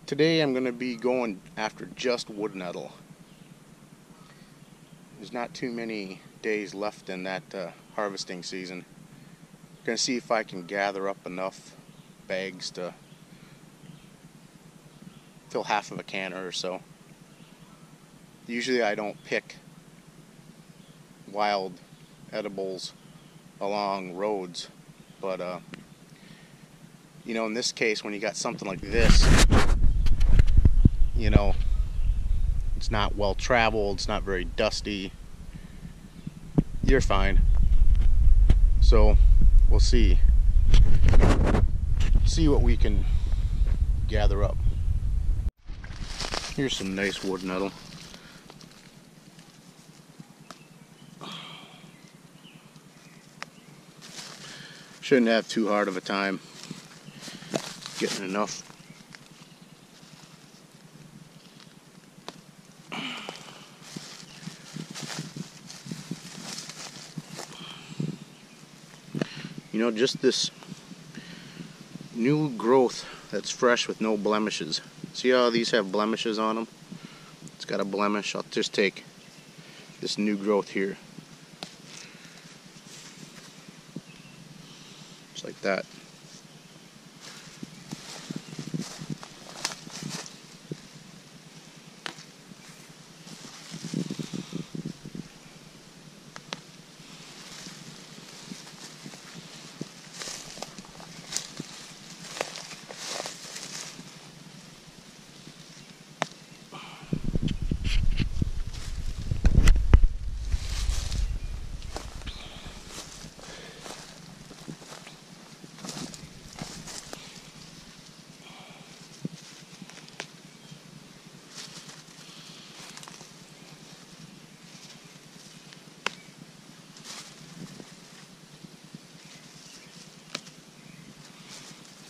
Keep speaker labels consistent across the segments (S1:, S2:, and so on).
S1: Today I'm going to be going after just wood nettle. There's not too many days left in that harvesting season. I'm going to see if I can gather up enough bags to fill half of a canner or so. Usually I don't pick wild edibles along roads, but you know, in this case, when you got something like this, you know, it's not well traveled, it's not very dusty, you're fine. So we'll see what we can gather up. Here's some nice wood nettle. Shouldn't have too hard of a time getting enough. You know, just this new growth that's fresh with no blemishes. See how these have blemishes on them? It's got a blemish. I'll just take this new growth here. Just like that.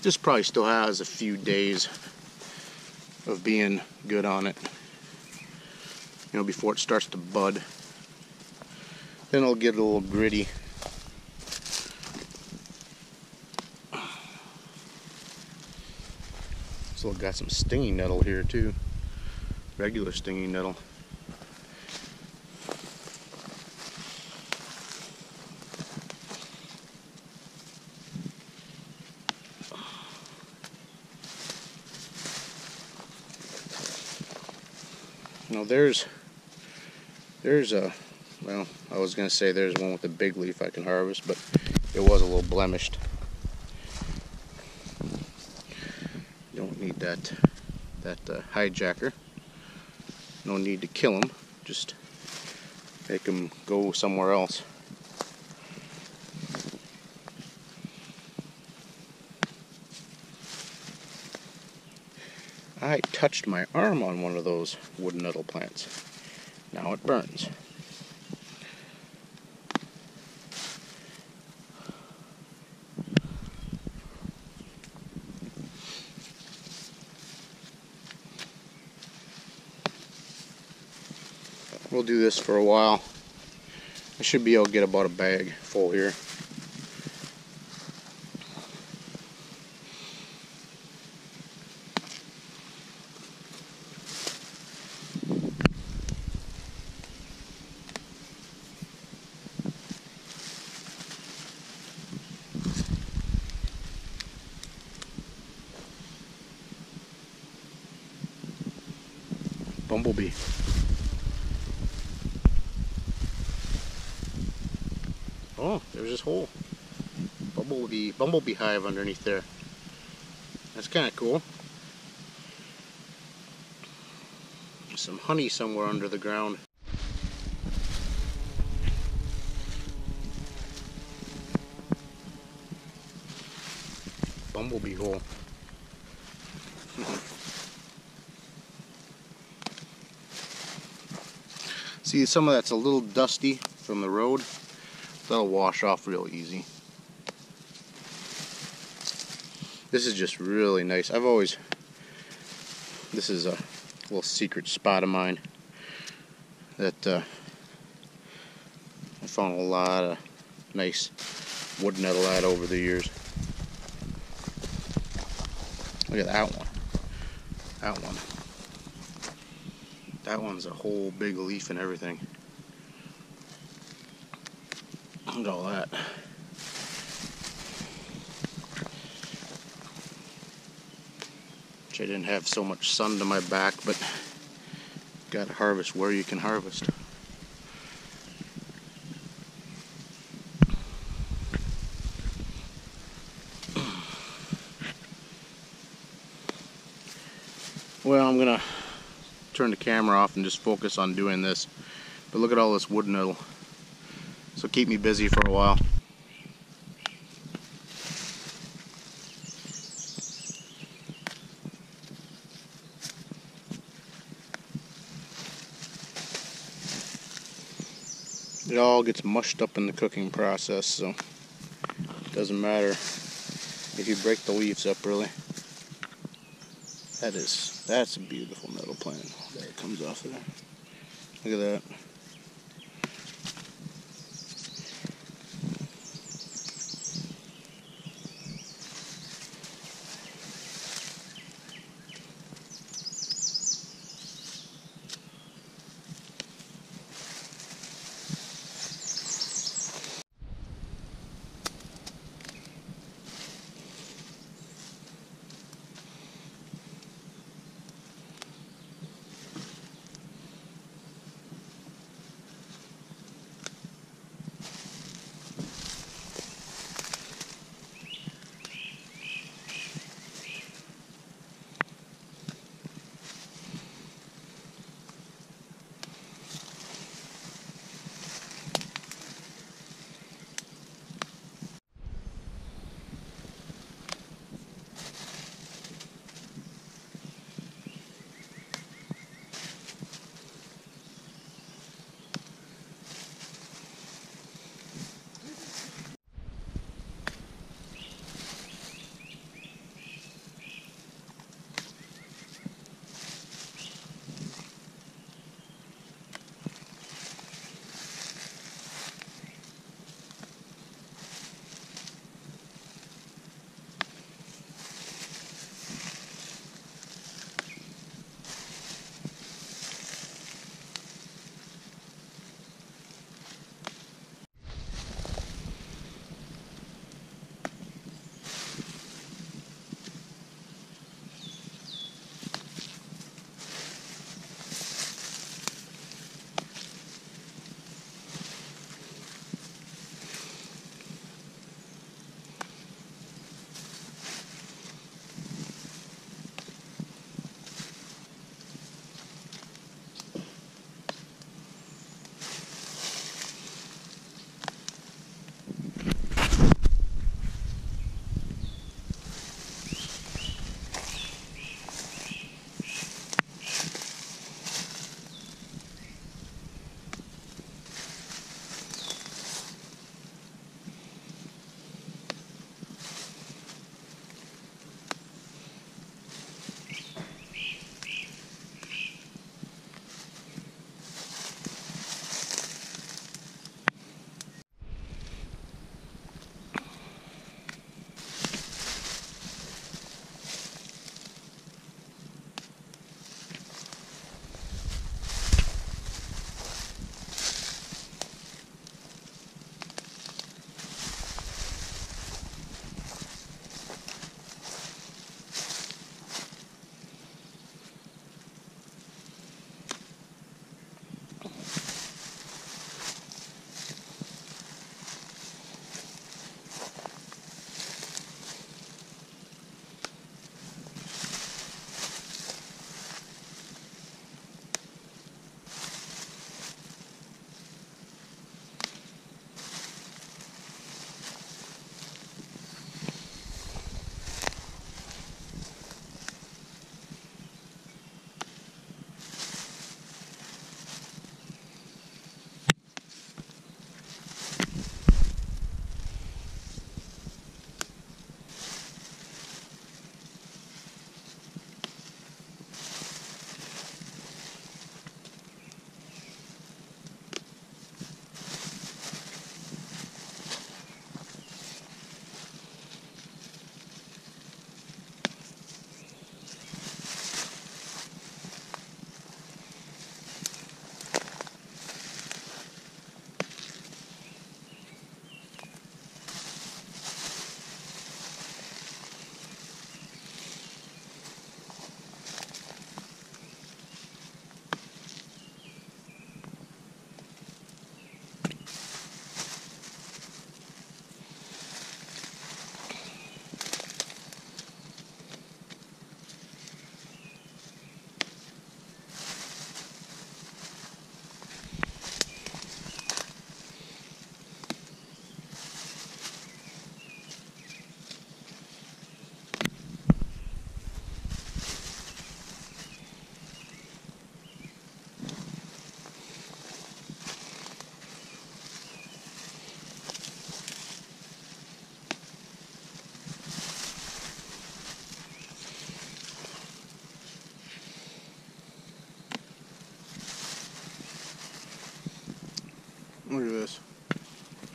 S1: This probably still has a few days of being good on it, you know, before it starts to bud. Then it'll get a little gritty. So got some stinging nettle here too, regular stinging nettle. Now there's a, well, I was gonna say there's one with a big leaf I can harvest, but it was a little blemished. Don't need that hijacker. No need to kill him, just make him go somewhere else. I touched my arm on one of those wood nettle plants. Now it burns. We'll do this for a while. I should be able to get about a bag full here. Bumblebee. Oh, there's this hole. Bumblebee hive underneath there. That's kind of cool. There's some honey somewhere under the ground. Bumblebee hole. See, some of that's a little dusty from the road. That'll wash off real easy. This is just really nice. This is a little secret spot of mine that I found a lot of nice wood nettle at over the years. Look at that one. That one. That one's a whole big leaf and everything. Look at all that. Wish I didn't have so much sun to my back, but gotta harvest where you can harvest. Well, I'm gonna turn the camera off and just focus on doing this. But look at all this wood nettle. So keep me busy for a while. It all gets mushed up in the cooking process, so it doesn't matter if you break the leaves up really. That's a beautiful nettle plant. There it comes off there. Look at that.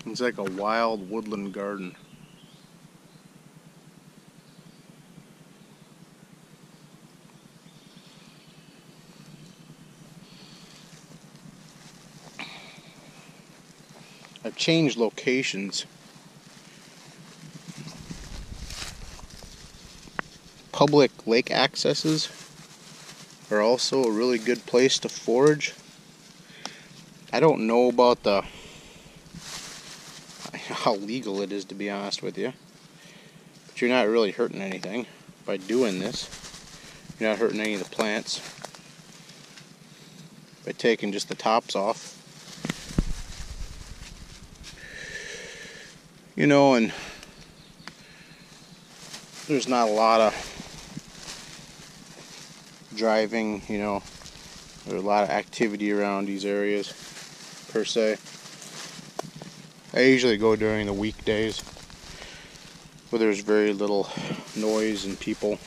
S1: It's like a wild woodland garden. I've changed locations. Public lake accesses are also a really good place to forage. I don't know about how legal it is, to be honest with you, but you're not really hurting anything by doing this. You're not hurting any of the plants by taking just the tops off. You know, and there's not a lot of driving, you know, there's a lot of activity around these areas per se. I usually go during the weekdays where there's very little noise and people.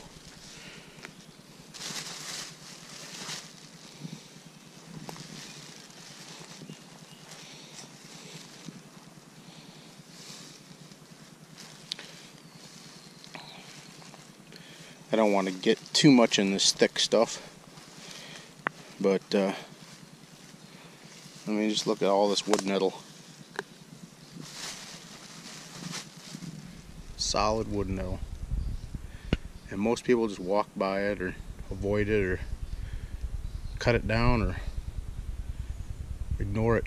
S1: I don't want to get too much in this thick stuff, but I mean, just look at all this wood nettle. Solid wood nettle. And most people just walk by it or avoid it or cut it down or ignore it.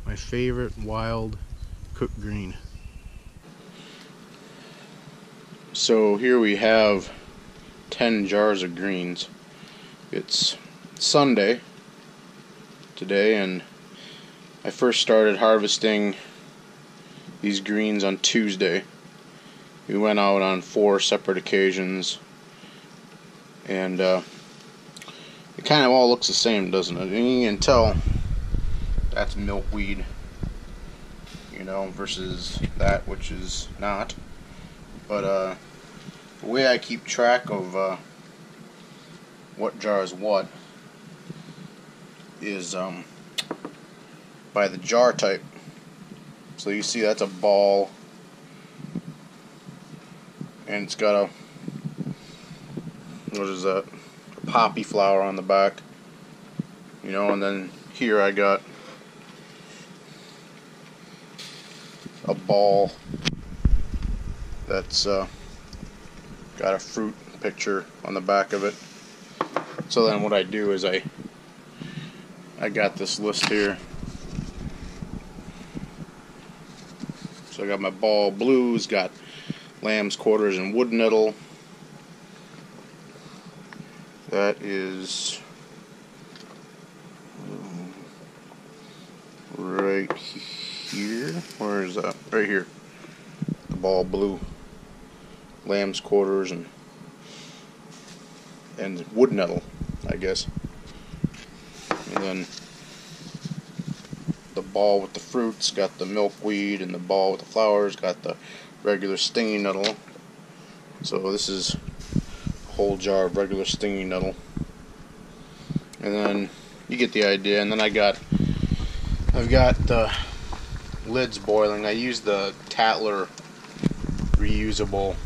S1: My favorite wild cooked green. So here we have 10 jars of greens. It's Sunday today, and I first started harvesting these greens on Tuesday. We went out on 4 separate occasions, and it kind of all looks the same, doesn't it? And you can tell that's milkweed, you know, versus that which is not. But the way I keep track of what jar is what is by the jar type. So you see that's a ball, and it's got a, what is that, a poppy flower on the back, you know. And then here I got a ball that's got a fruit picture on the back of it. So then what I do is I got this list here. So I got my ball blues, got lamb's quarters and wood nettle. That is right here. Where is that? Right here. The ball blue, lamb's quarters, and wood nettle, I guess. And then the ball with the fruits got the milkweed, and the ball with the flowers got the regular stinging nettle. So this is a whole jar of regular stinging nettle. And then you get the idea. And then I've got the lids boiling. I use the Tatler reusable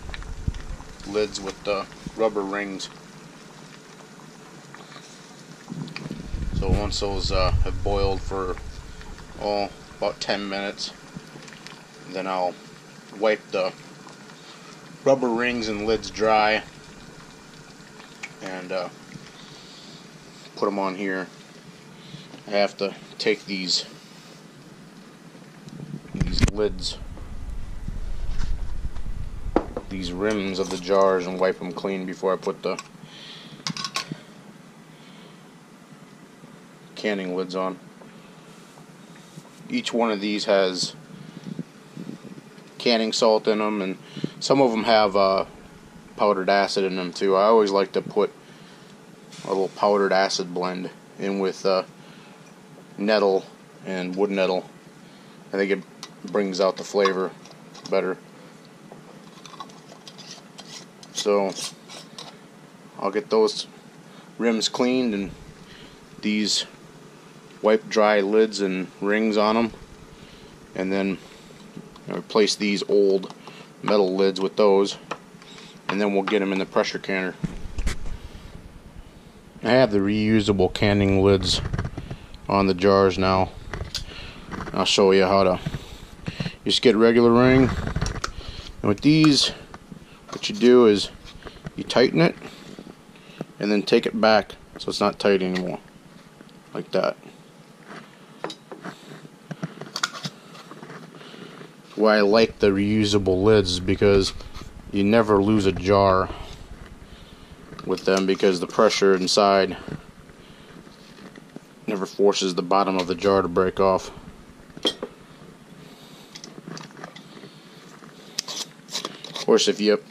S1: lids with the rubber rings. So once those have boiled for about 10 minutes, then I'll wipe the rubber rings and lids dry and put them on here. I have to take these lids, these rims of the jars, and wipe them clean before I put the canning lids on. Each one of these has canning salt in them, and some of them have powdered acid in them too. I always like to put a little powdered acid blend in with nettle and wood nettle. I think it brings out the flavor better. So I'll get those rims cleaned and these wipe dry lids and rings on them, and then replace these old metal lids with those, and then we'll get them in the pressure canner. I have the reusable canning lids on the jars now. I'll show you how to just get a regular ring, and with these what you do is you tighten it and then take it back so it's not tight anymore, like that. Why I like the reusable lids is because you never lose a jar with them, because the pressure inside never forces the bottom of the jar to break off. Of course, if you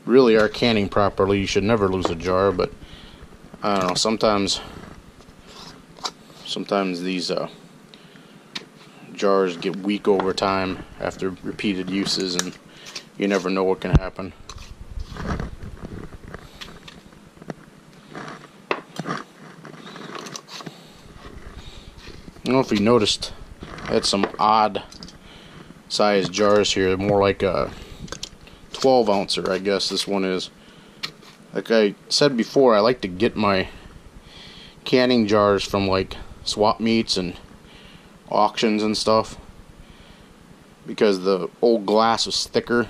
S1: really are canning properly, you should never lose a jar, but I don't know, sometimes these jars get weak over time after repeated uses, and you never know what can happen. I don't know if you noticed, I had some odd sized jars here, more like a 12 ouncer, I guess this one is. Like I said before, I like to get my canning jars from like swap meets and auctions and stuff, because the old glass was thicker,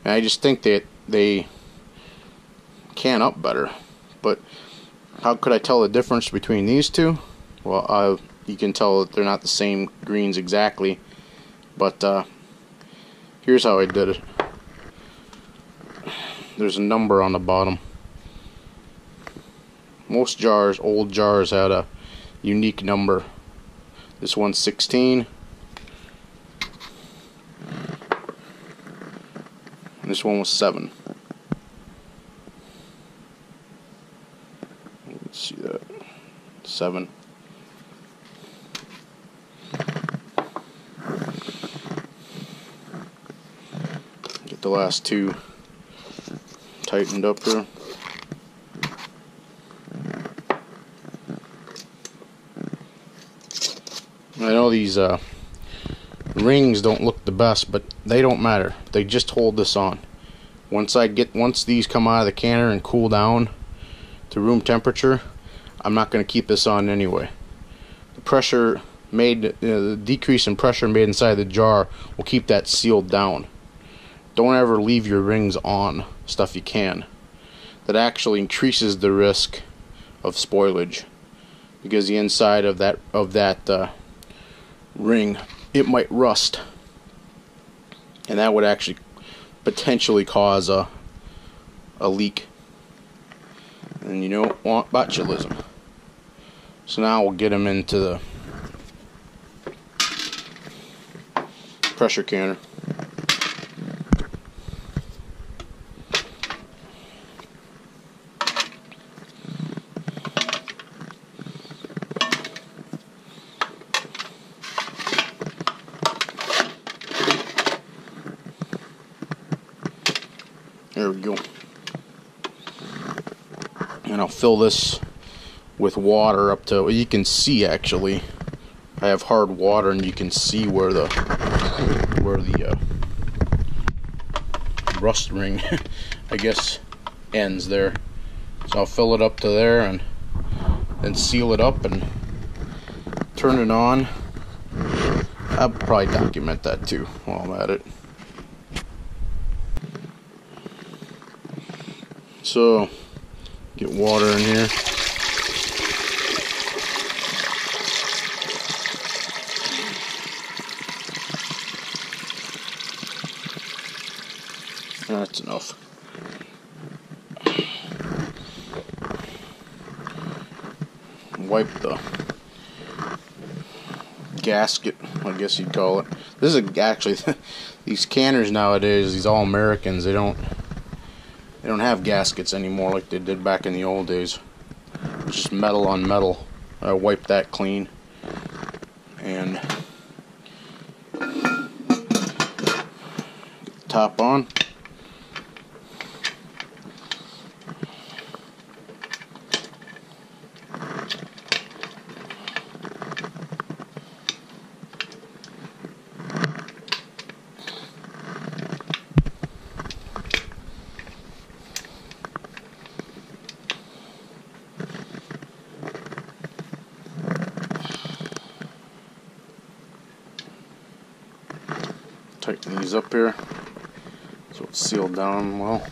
S1: and I just think that they can up better. But how could I tell the difference between these two? Well, you can tell that they're not the same greens exactly, but here's how I did it. There's a number on the bottom. Most jars, old jars, had a unique number. This one's 16. And this one was 7. Let's see that. 7. Get the last two tightened up here. I know these rings don't look the best, but they don't matter. They just hold this on. Once these come out of the canner and cool down to room temperature, I'm not going to keep this on anyway. The pressure made, the decrease in pressure made inside the jar will keep that sealed down. Don't ever leave your rings on stuff you can. That actually increases the risk of spoilage, because the inside of that ring, it might rust, and that would actually potentially cause a leak, and you don't want botulism. So now we'll get them into the pressure canner. There we go. And I'll fill this with water up to, well, you can see actually, I have hard water, and you can see where the rust ring I guess ends there. So I'll fill it up to there and then seal it up and turn it on. I'll probably document that too while I'm at it. So, get water in here. That's enough. Wipe the gasket, I guess you'd call it. This is actually these canners nowadays, these all Americans, they don't have gaskets anymore like they did back in the old days. It's just metal on metal. I wiped that clean, and get the top on. These up here, so it's sealed down well.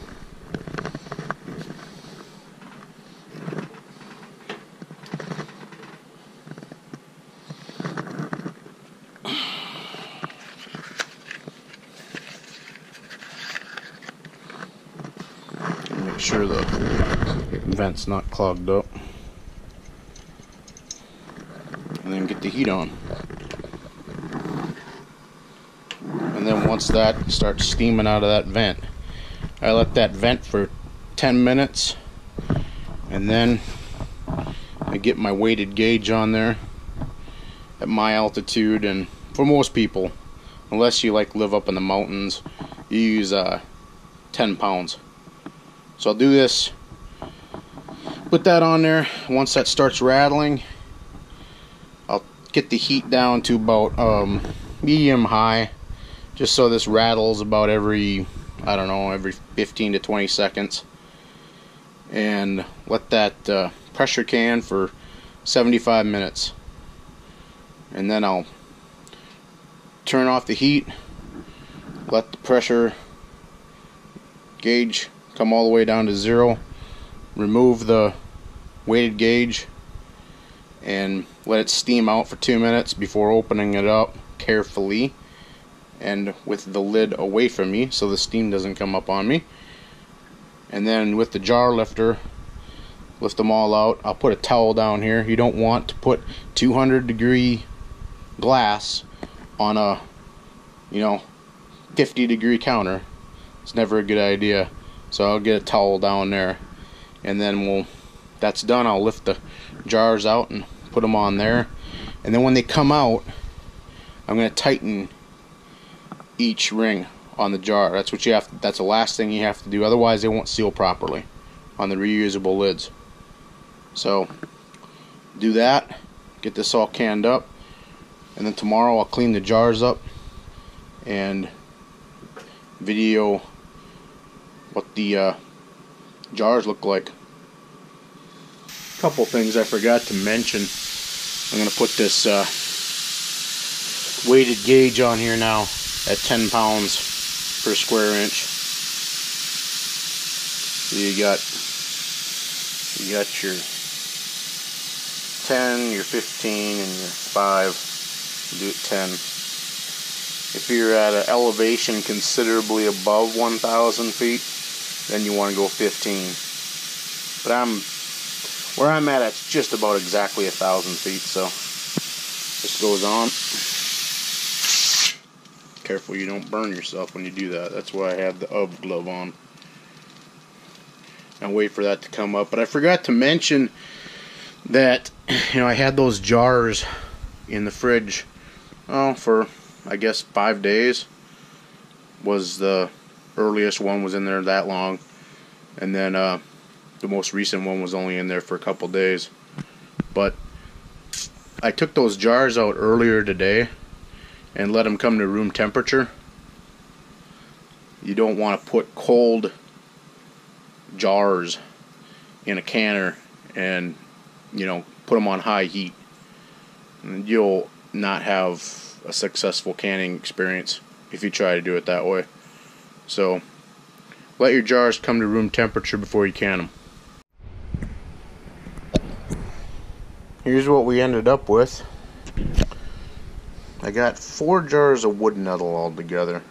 S1: Make sure the vent's not clogged up, and then get the heat on. And then once that starts steaming out of that vent, I let that vent for 10 minutes, and then I get my weighted gauge on there at my altitude. And for most people, unless you like live up in the mountains, you use 10 pounds. So I'll do this, put that on there. Once that starts rattling, I'll get the heat down to about medium high, just so this rattles about every, I don't know, every 15 to 20 seconds. And let that pressure can for 75 minutes. And then I'll turn off the heat, let the pressure gauge come all the way down to 0, remove the weighted gauge, and let it steam out for 2 minutes before opening it up carefully and with the lid away from me so the steam doesn't come up on me. And then with the jar lifter, lift them all out. I'll put a towel down here. You don't want to put 200-degree glass on a 50-degree counter. It's never a good idea. So I'll get a towel down there, and then that's done, I'll lift the jars out and put them on there. And then when they come out, I'm going to tighten each ring on the jar. That's what you have. That's the last thing you have to do. Otherwise, they won't seal properly on the reusable lids. So do that. Get this all canned up, and then tomorrow I'll clean the jars up and video what the jars look like. Couple things I forgot to mention. I'm going to put this weighted gauge on here now at 10 pounds per square inch. So you got your 10, your 15, and your 5. Do it 10. If you're at an elevation considerably above 1,000 feet, then you want to go 15. But where I'm at, it's just about exactly 1,000 feet. So this goes on. Careful you don't burn yourself when you do that. That's why I have the UV glove on. And wait for that to come up. But I forgot to mention that I had those jars in the fridge for I guess 5 days. Was the earliest one was in there that long, and then the most recent one was only in there for a couple days. But I took those jars out earlier today and let them come to room temperature. You don't want to put cold jars in a canner and put them on high heat, and you'll not have a successful canning experience if you try to do it that way. So let your jars come to room temperature before you can them. Here's what we ended up with. I got 4 jars of wood nettle all together.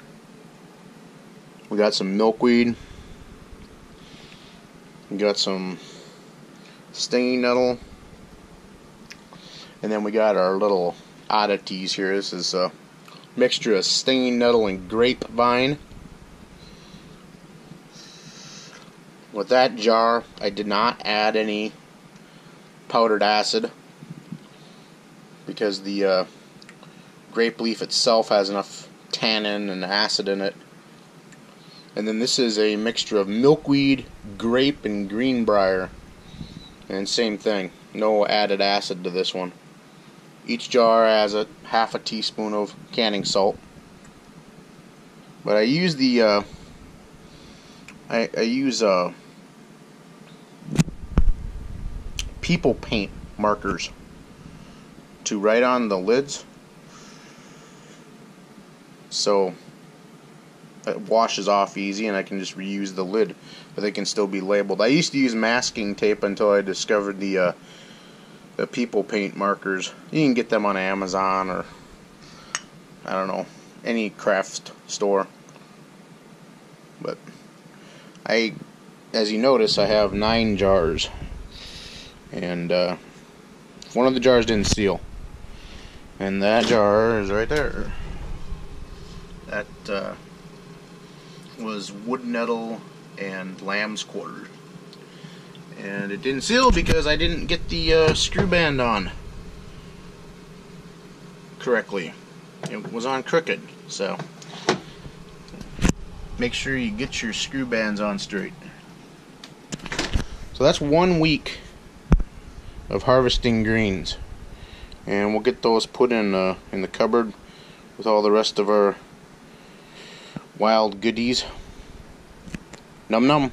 S1: We got some milkweed. We got some stinging nettle. And then we got our little oddities here. This is a mixture of stinging nettle and grapevine. With that jar, I did not add any powdered acid because the grape leaf itself has enough tannin and acid in it. And then this is a mixture of milkweed, grape, and greenbrier. And same thing, no added acid to this one. Each jar has a half a teaspoon of canning salt. But I use the I use people paint markers to write on the lids. So it washes off easy, and I can just reuse the lid, but they can still be labeled. I used to use masking tape until I discovered the people paint markers. You can get them on Amazon or, I don't know, any craft store. But as you notice, I have 9 jars, and one of the jars didn't seal, and that jar is right there. That was wood nettle and lamb's quarter, and it didn't seal because I didn't get the screw band on correctly. It was on crooked, so make sure you get your screw bands on straight. So that's 1 week of harvesting greens, and we'll get those put in the cupboard with all the rest of our wild goodies. Num num.